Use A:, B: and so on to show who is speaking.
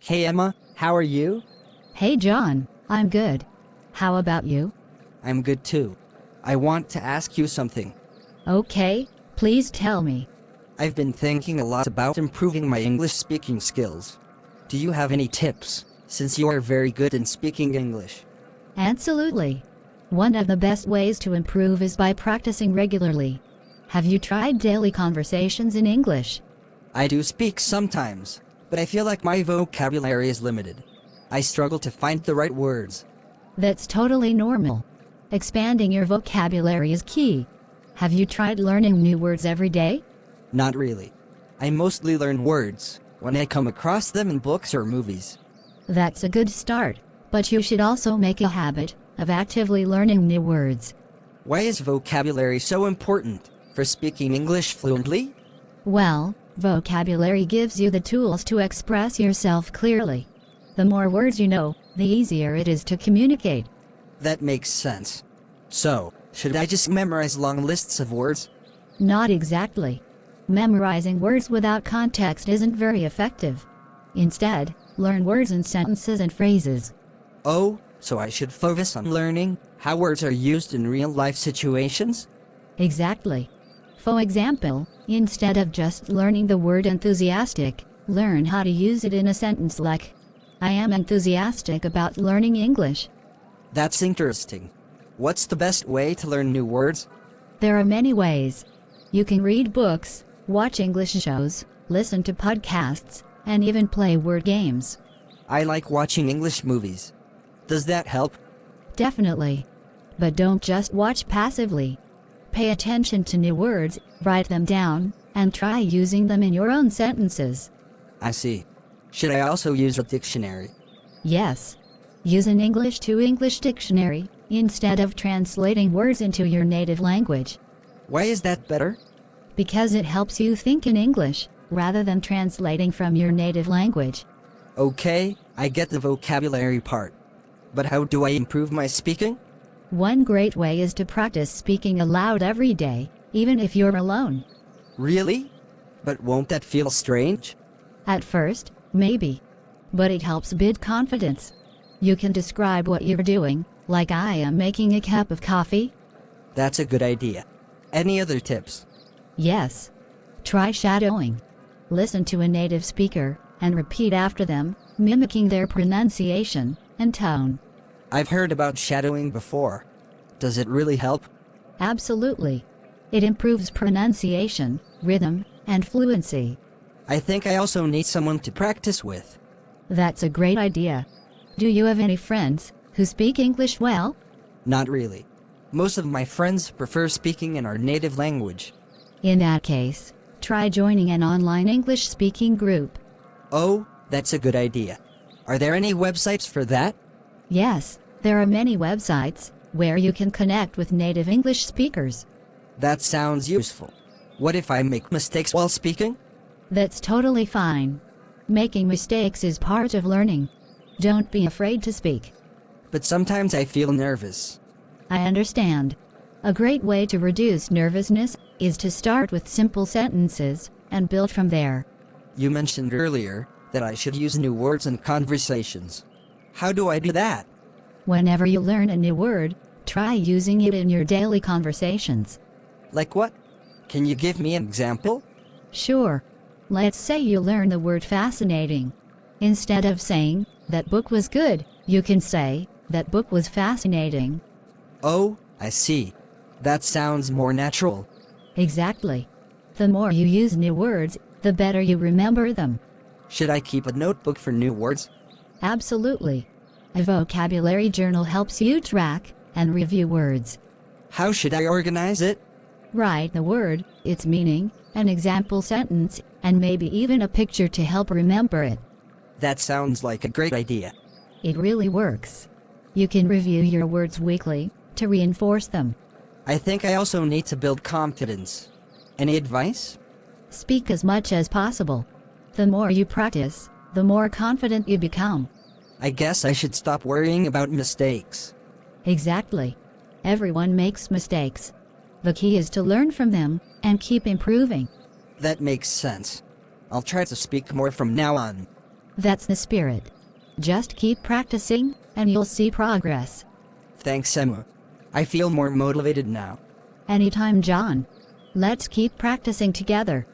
A: Hey Emma, how are you?
B: Hey John, I'm good. How about you?
A: I'm good too. I want to ask you something.
B: Okay, please tell me.
A: I've been thinking a lot about improving my English speaking skills. Do you have any tips, since you are very good in speaking English?
B: Absolutely. One of the best ways to improve is by practicing regularly. Have you tried daily conversations in English?
A: I do speak sometimes, but I feel like my vocabulary is limited. I struggle to find the right words.
B: That's totally normal. Expanding your vocabulary is key. Have you tried learning new words every day?
A: Not really. I mostly learn words when I come across them in books or movies.
B: That's a good start, but you should also make a habit of actively learning new words.
A: Why is vocabulary so important for speaking English fluently?
B: Well, vocabulary gives you the tools to express yourself clearly. The more words you know, the easier it is to communicate.
A: That makes sense. So, should I just memorize long lists of words?
B: Not exactly. Memorizing words without context isn't very effective. Instead, learn words in sentences and phrases.
A: Oh, so I should focus on learning how words are used in real-life situations?
B: Exactly. For example, instead of just learning the word enthusiastic, learn how to use it in a sentence like, I am enthusiastic about learning English.
A: That's interesting. What's the best way to learn new words?
B: There are many ways. You can read books, watch English shows, listen to podcasts, and even play word games.
A: I like watching English movies. Does that help?
B: Definitely. But don't just watch passively. Pay attention to new words, write them down, and try using them in your own sentences.
A: I see. Should I also use a dictionary?
B: Yes. Use an English to English dictionary instead of translating words into your native language.
A: Why is that better?
B: Because it helps you think in English, rather than translating from your native language.
A: Okay, I get the vocabulary part. But how do I improve my speaking?
B: One great way is to practice speaking aloud every day, even if you're alone.
A: Really? But won't that feel strange?
B: At first, maybe. But it helps build confidence. You can describe what you're doing, like I am making a cup of coffee.
A: That's a good idea. Any other tips?
B: Yes. Try shadowing. Listen to a native speaker and repeat after them, mimicking their pronunciation and tone.
A: I've heard about shadowing before. Does it really help?
B: Absolutely. It improves pronunciation, rhythm, and fluency.
A: I think I also need someone to practice with.
B: That's a great idea. Do you have any friends who speak English well?
A: Not really. Most of my friends prefer speaking in our native language.
B: In that case, try joining an online English speaking group.
A: Oh, that's a good idea. Are there any websites for that?
B: Yes, there are many websites where you can connect with native English speakers.
A: That sounds useful. What if I make mistakes while speaking?
B: That's totally fine. Making mistakes is part of learning. Don't be afraid to speak.
A: But sometimes I feel nervous.
B: I understand. A great way to reduce nervousness is to start with simple sentences and build from there.
A: You mentioned earlier that I should use new words in conversations. How do I do that?
B: Whenever you learn a new word, try using it in your daily conversations.
A: Like what? Can you give me an example?
B: Sure. Let's say you learn the word fascinating. Instead of saying, that book was good, you can say, that book was fascinating.
A: Oh, I see. That sounds more natural.
B: Exactly. The more you use new words, the better you remember them.
A: Should I keep a notebook for new words?
B: Absolutely. A vocabulary journal helps you track and review words.
A: How should I organize it?
B: Write the word, its meaning, an example sentence, and maybe even a picture to help remember it.
A: That sounds like a great idea.
B: It really works. You can review your words weekly to reinforce them.
A: I think I also need to build confidence. Any advice?
B: Speak as much as possible. The more you practice, the more confident you become.
A: I guess I should stop worrying about mistakes.
B: Exactly. Everyone makes mistakes. The key is to learn from them and keep improving.
A: That makes sense. I'll try to speak more from now on.
B: That's the spirit. Just keep practicing, and you'll see progress.
A: Thanks, Emma. I feel more motivated now.
B: Anytime, John. Let's keep practicing together.